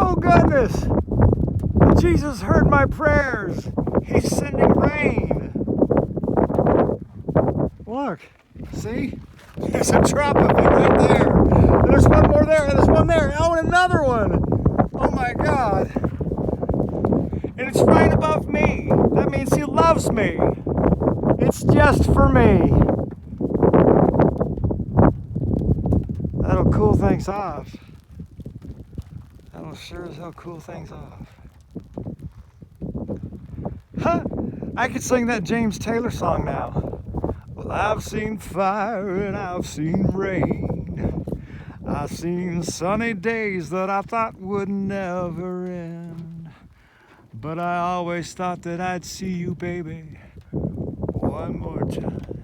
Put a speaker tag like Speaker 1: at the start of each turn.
Speaker 1: Oh goodness! Jesus heard my prayers. He's sending rain. Look, see? There's a drop of it right there. And there's one more there, and there's one there. Oh, and another one. Oh my God. And it's right above me. That means he loves me. It's just for me. That'll cool things off. That'll sure as hell cool things off. Huh? I could sing that James Taylor song now. Well, I've seen fire and I've seen rain. I've seen sunny days that I thought would never end. But I always thought that I'd see you, baby, one more time.